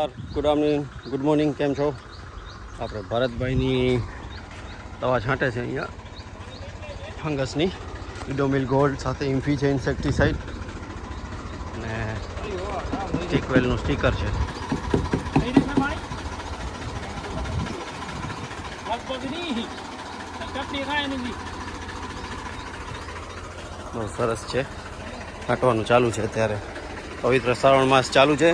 નમસ્કાર, good afternoon, good morning. કેમ છો? આપણે ભરતભાઈની દવા છાંટે છે અહીંયા ફંગસની. ઇડોમિલ ગોલ્ડ સાથે ઇન્ફી છે, ઇન્સેક્ટિસાઇડ અને સ્ટીકવેલનું સ્ટીકર છે. બહુ સરસ છે. છાંટવાનું ચાલુ છે અત્યારે. પવિત્ર શ્રાવણ માસ ચાલુ છે.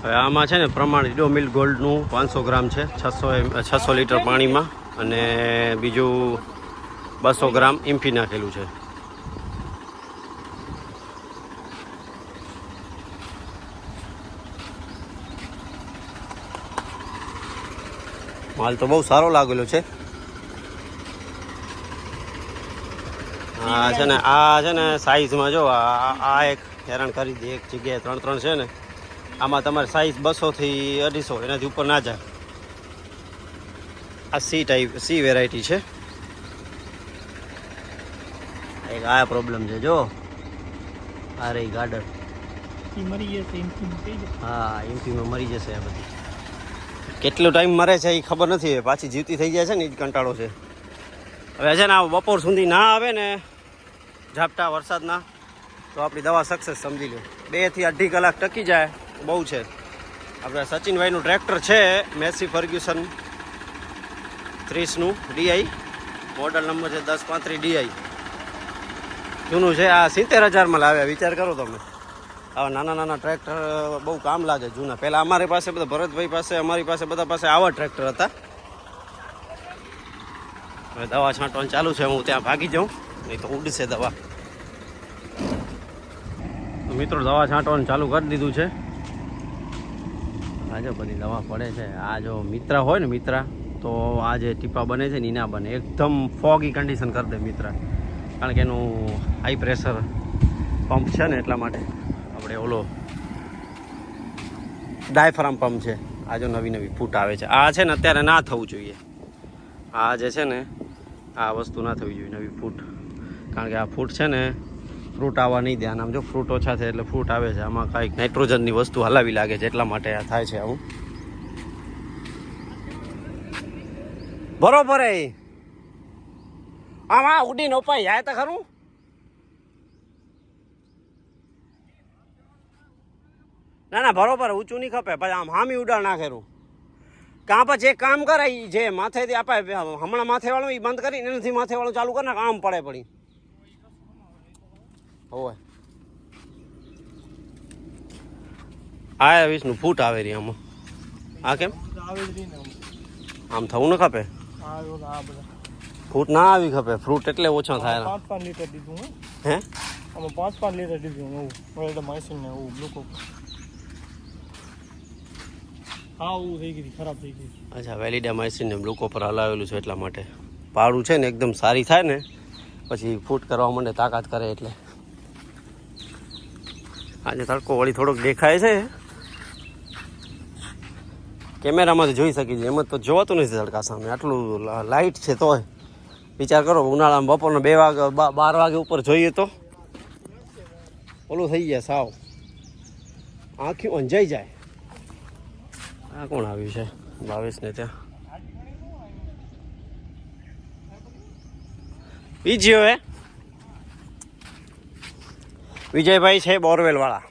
હવે આમાં છે ને પ્રમાણ ઇડોમિલ ગોલ્ડનું 500 ગ્રામ છે, 600 લીટર પાણીમાં, અને બીજું 200 ગ્રામ ઇમ્ફી નાખેલું છે. માલ તો બહુ સારો લાગેલો છે. આ છે ને સાઈઝમાં જો આ એક હેરાન કરી દે. એક જગ્યાએ 3 છે ને, આમાં તમારે સાઈઝ 200 થી 250, એનાથી ઉપર ના જાય. આ સી વેરાયટી છે. એક આ પ્રોબ્લેમ છે જો, આ રહી ગાર્ડર મરી જશે. હા, ઇન્ફીમાં મરી જશે. આ બધી કેટલો ટાઈમ મરે છે એ ખબર નથી. પાછી જીવતી થઈ જાય છે ને એ જ કંટાળો છે. હવે છે ને આ બપોર સુધી ના આવે ને ઝાપટા વરસાદના, તો આપણી દવા સક્સેસ સમજી લો. 2 થી 2.5 કલાક ટકી જાય, બહુ છે. આપણે સચિનભાઈનું ટ્રેક્ટર છે, મેસી ફર્ગ્યુસન 30નું ડીઆઈ, મોડલ નંબર છે 1035 ડીઆઈ. જૂનું છે. આ 70,000માં લાવ્યા. વિચાર કરો તમે, આવા નાના ટ્રેક્ટર બહુ કામ લાગે જૂના. પહેલાં અમારી પાસે બધા ભરતભાઈ પાસે, અમારી પાસે બધા પાસે આવા ટ્રેક્ટર હતા. હવે દવા છાંટવાનું ચાલુ છે. હું ત્યાં ભાગી જાઉં, નહીં તો ઉડશે દવા. મિત્રો, દવા છાંટવાનું ચાલુ કરી દીધું છે. આ જો બધી દવા પડે છે. આ જો મિત્રા હોય ને, મિત્રા, તો આ જે ટીપા બને છે ને એ ના બને. એકદમ ફોગી કન્ડિશન કરી દે મિત્રા, કારણ કે એનું હાઈ પ્રેશર પંપ છે ને, એટલા માટે. આપણે ઓલો ડાયફ્રામ પંપ છે. આ જો નવી ફૂટ આવે છે. આ છે ને અત્યારે ના થવું જોઈએ. આ જે છે ને, આ વસ્તુ ના થવી જોઈએ, નવી ફૂટ. કારણ કે આ ફૂટ છે ને, ફ્રૂટ આવવા નહીં દે. આમ જો ફ્રૂટ ઓછા છે એટલે ફ્રૂટ આવે છે. આમાં કાંઈક નાઇટ્રોજનની વસ્તુ હલાવી લાગે છે, એટલા માટે આ થાય છે આવું. બરોબર. આમાં ઉડીને ઉપાય જાય તો ખરું. ના બરોબર, ઊંચું નહીં ખપે. પછી આમ હામી ઉડાડ નાખેલું. કાં પછી એક કામ કરાય, જે માથેથી આપે હમણાં માથેવાળું એ બંધ કરીને એનાથી માથેવાળું ચાલુ કરે ને, આમ પડે પડી હોય. આ 20નું ફૂટ આવે રહી આમાં. આ કેમ આમ થવું ન ખપે? ફૂટ ના આવી ખપે. ફ્રૂટ એટલે ઓછા થાય. 5 લીટર દીધું હે, આમાં 5 લીટર દીધું. થઈ ગઈ, ખરાબ થઈ ગઈ. અચ્છા, વેલિડામાઇસિન ને બ્લુકો પર હલાવેલું છે, એટલા માટે. પાડું છે ને એકદમ સારી થાય ને, પછી ફૂટ કરવા માંડે, તાકાત કરે. એટલે આજે તડકો વળી થોડોક દેખાય છે. કેમેરામાંથી જોઈ શકી છે, એમ તો જોવાતું નથી તડકા સામે. આટલું લાઇટ છે તોય. વિચાર કરો, ઉનાળામાં બપોરના 2 વાગે 12 વાગે ઉપર જોઈએ તો ઓલું થઈ જાય, સાવ આંખ્યું અંજાઈ જાય. આ કોણ આવ્યું છે? ભાવેશ ને ત્યાં બીજીઓ હે, વિજયભાઈ છે, બોરવેલ વાળા.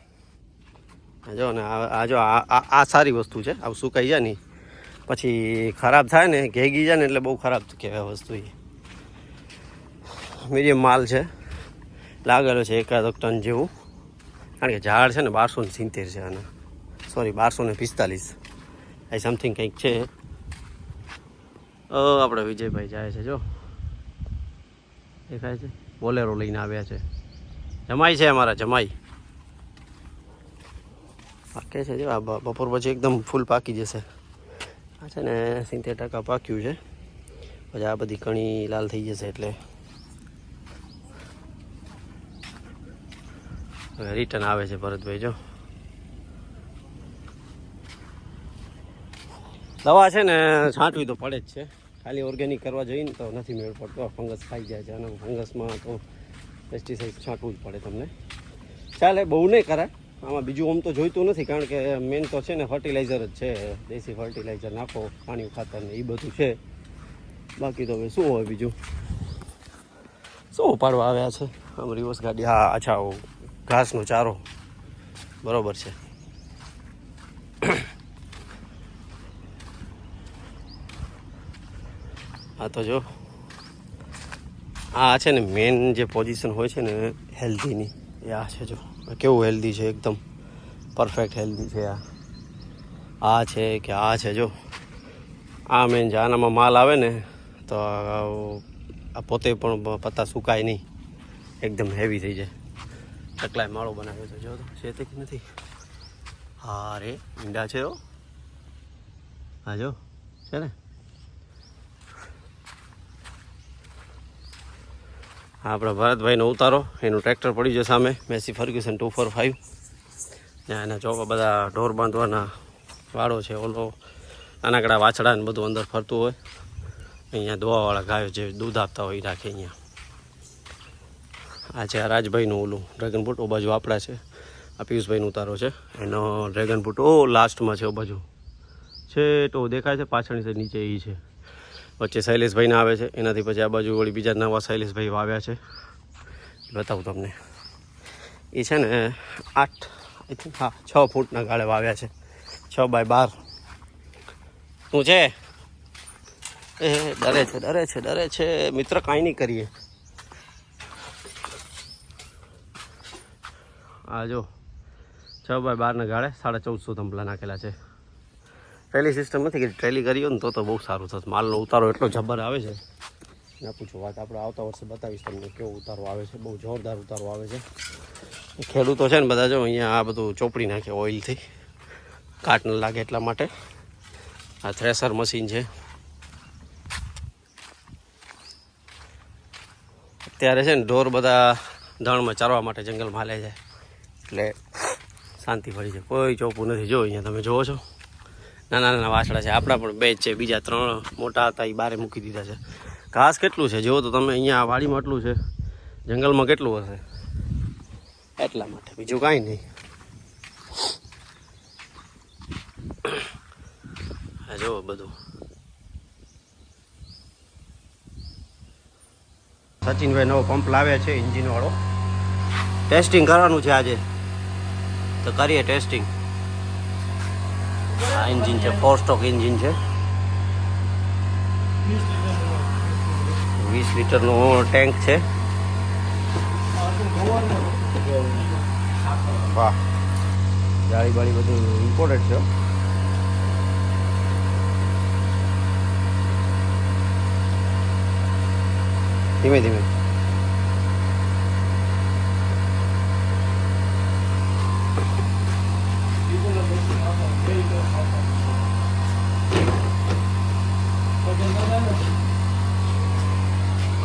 જો ને આ જો આ સારી વસ્તુ છે. આવું સુકાઈ જાય ને પછી ખરાબ થાય ને, ઘેગી જાય ને, એટલે બહુ ખરાબ કહેવાય વસ્તુ. એ મીડિયમ માલ છે, લાગેલો છે 1 ટન જેવું. કારણ કે ઝાડ છે ને 1270 છે, અને સોરી 1245 એ સમથિંગ કંઈક છે. આપણે વિજયભાઈ જાય છે, જો દેખાય છે. બોલેરો લઈને આવ્યા છે. જમાઈ છે અમારા, જમાઈ પાકે છે. જો આ બપોર પછી એકદમ ફૂલ પાકી જશે. આ છે ને 70% પાક્યું છે. પછી આ બધી કણી લાલ થઈ જશે, એટલે હવે રિટર્ન આવે છે ભરતભાઈ. જો દવા છે ને છાંટવી તો પડે જ છે. ખાલી ઓર્ગેનિક કરવા જઈએ ને તો નથી મેળ પડતો. ફંગસ ખાઈ જાય છે, અને ફંગસમાં તો પેસ્ટિસાઇડ છાંટવું જ પડે તમને. ચાલે, બહુ નહીં કરાય, આમાં બીજું આમ તો જોઈતું નથી, કારણ કે મેન તો છે ને ફર્ટિલાઇઝર જ છે. દેશી ફર્ટિલાઇઝર નાખો, પાણી ખાતર ને એ બધું છે. બાકી તો હવે શું હોય બીજું. શું ઉપાડવા આવ્યા છે આમ રિવર્સ ગાડી? હા અચ્છા, ઘાસનો ચારો બરોબર છે. હા તો જો આ છે ને મેન જે પોઝિશન હોય છે ને હેલ્ધીની, એ આ છે. જો કેવું હેલ્ધી છે, એકદમ પરફેક્ટ હેલ્ધી છે. આ છે કે આ છે, જો આ મેન છે. આનામાં માલ આવે ને તો આ પોતે પણ પત્તા સુકાય નહીં, એકદમ હેવી થઈ જાય. ચકલાએ માળો બનાવ્યો છે, જો તો છે તે કે નથી? હા રે ઈંડા છે. હા જો છે ને. આપણા ભરતભાઈનો ઉતારો, એનું ટ્રેક્ટર પડ્યું છે સામે, મેસી ફર્ગ્યુસન 245. ત્યાં એના ચોકા બધા ઢોર બાંધવાના વાળો છે. ઓલો નાનકડા વાછડા ને બધું અંદર ફરતું હોય. અહીંયા દોવાવાળા ગાયો જે દૂધ આપતા હોય એ રાખે અહીંયા. આ છે આ રાજભાઈનું ઓલું ડ્રેગન ફ્રૂટ. ઓ બાજુ આપણા છે. આ પિયુષભાઈનો ઉતારો છે. એનો ડ્રેગન ફ્રૂટ ઓ લાસ્ટમાં છે. ઓ બાજુ છે તો દેખાય છે, પાછળની સાઈડ નીચે એ છે. વચ્ચે શૈલેષભાઈને આવે છે. એનાથી પછી આ બાજુ વળી બીજા નવા શૈલેષભાઈ વાવ્યા છે. બતાવું તમને. એ છે ને 8 આઈ થિંક, હા 6 ફૂટના ગાળે વાવ્યા છે. 6 બાય 12. શું છે? એ ડરે છે મિત્ર. કાંઈ નહીં કરીએ. આ જો 6 બાય 12ના ગાળે 1450 થંભલા નાખેલા છે. ટ્રેલી સિસ્ટમ નથી કે ટ્રેલી કરી હોય ને તો બહુ સારું થશે. માલનો ઉતારો એટલો જબર આવે છે, ના પૂછો વાત. આપણે આવતા વર્ષે બતાવીશ તમને કેવો ઉતારો આવે છે. બહુ જોરદાર ઉતારો આવે છે. ખેડૂતો છે ને બધા જો અહીંયા આ બધું ચોપડી નાખે ઓઇલથી, કાટ ન લાગે એટલા માટે. આ થ્રેસર મશીન છે. અત્યારે છે ને ઢોર બધા ધણમાં ચરવા માટે જંગલમાં હાલે જાય, એટલે શાંતિ પડી છે. કોઈ ચોપું નથી. જો અહીંયા તમે જોવો છો નાના વાછડા છે. આપણા પણ 2 જ છે. બીજા 3 મોટા હતા એ બારે મૂકી દીધા છે. ઘાસ કેટલું છે જુઓ તો તમે. અહીંયા વાડીમાં એટલું છે, જંગલમાં કેટલું હશે, એટલા માટે. બીજું કાંઈ નહીં. હા જુઓ બધું. સચિનભાઈ નવો પંપ લાવ્યા છે એન્જિનવાળો. ટેસ્ટિંગ કરવાનું છે આજે, તો કરીએ ટેસ્ટિંગ. આ એન્જિન છે, 4 સ્ટોક એન્જિન છે. 20 લીટરનું ટેન્ક છે. વાહ, જાળી બાળી બધું ઇમ્પોર્ટેડ છે. ધીમે ધીમે.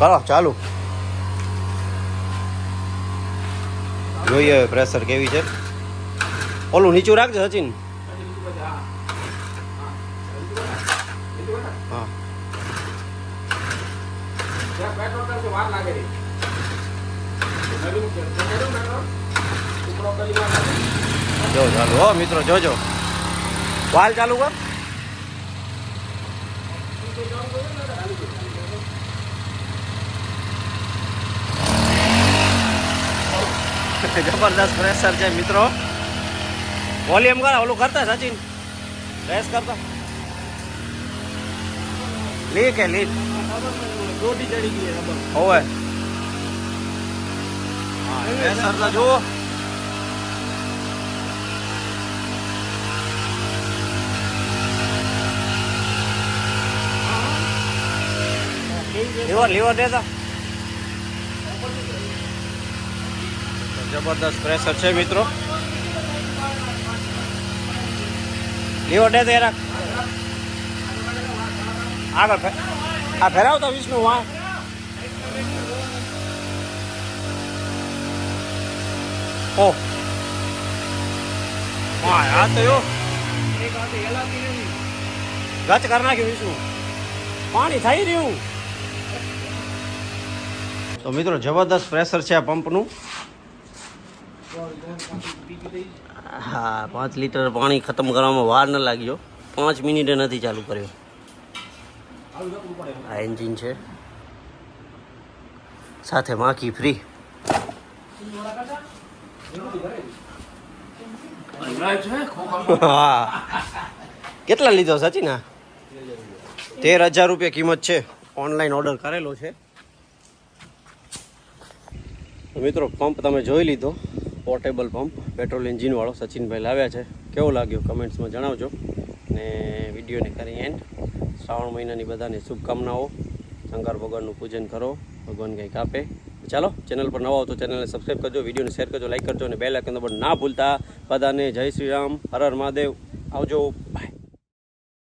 કરો ચાલુ. જોઈએ પ્રેશર કેવી છે. ઓલું નીચું રાખજો સચિન. હા જો ચાલુ. હો મિત્રો જોજો, વાલ ચાલુ કર. જબરદસ્ત પ્રેશર છે મિત્રો. વોલ્યુમ કર. ઓલું કરતા સચિન, પ્રેસ કરતા. લીક હે લીક. રોટી ચડી ગઈ ખબર હોવે. હા પ્રેશર તો જુઓ. લીવર દેતા. જબરદસ્ત પ્રેશર છે મિત્રો. લીવર દે રાખ. આગળ આ ફેરાવતા વિષ્ણુ વાહ. ઓ હા આ તો યો ગચ કરી નાખ્યું વિષ્ણુ. પાણી થઈ રહ્યું. તો મિત્રો જબરદસ્ત પ્રેશર છે આ પંપનું. હા 5 લીટર પાણી ખતમ કરવામાં વાર ન લાગ્યો, 5 મિનિટે નથી ચાલુ કર્યો. આ એન્જિન છે, સાથે માખી ફ્રી. હા કેટલા લીધો સચિન? 13,000 રૂપિયા કિંમત છે. ઓનલાઈન ઓર્ડર કરેલો છે. મિત્રો પંપ તમે જોઈ લીધો, પોર્ટેબલ પંપ પેટ્રોલ એન્જિનવાળો સચિનભાઈ લાવ્યા છે. કેવો લાગ્યો કમેન્ટ્સમાં જણાવજો. ને વિડીયોને કરી એન્ડ. શ્રાવણ મહિનાની બધાને શુભકામનાઓ. શંકર ભગવાનનું પૂજન કરો, ભગવાન કંઈક આપે. ચાલો, ચેનલ પર નવા હો તો ચેનલને સબસ્ક્રાઈબ કરજો, વિડીયોને શેર કરજો, લાઈક કરજો અને બેલ આઇકન દબાવવાનું ના ભૂલતા. બધાને જય શ્રી રામ, હર હર મહાદેવ. આવજો, બાય.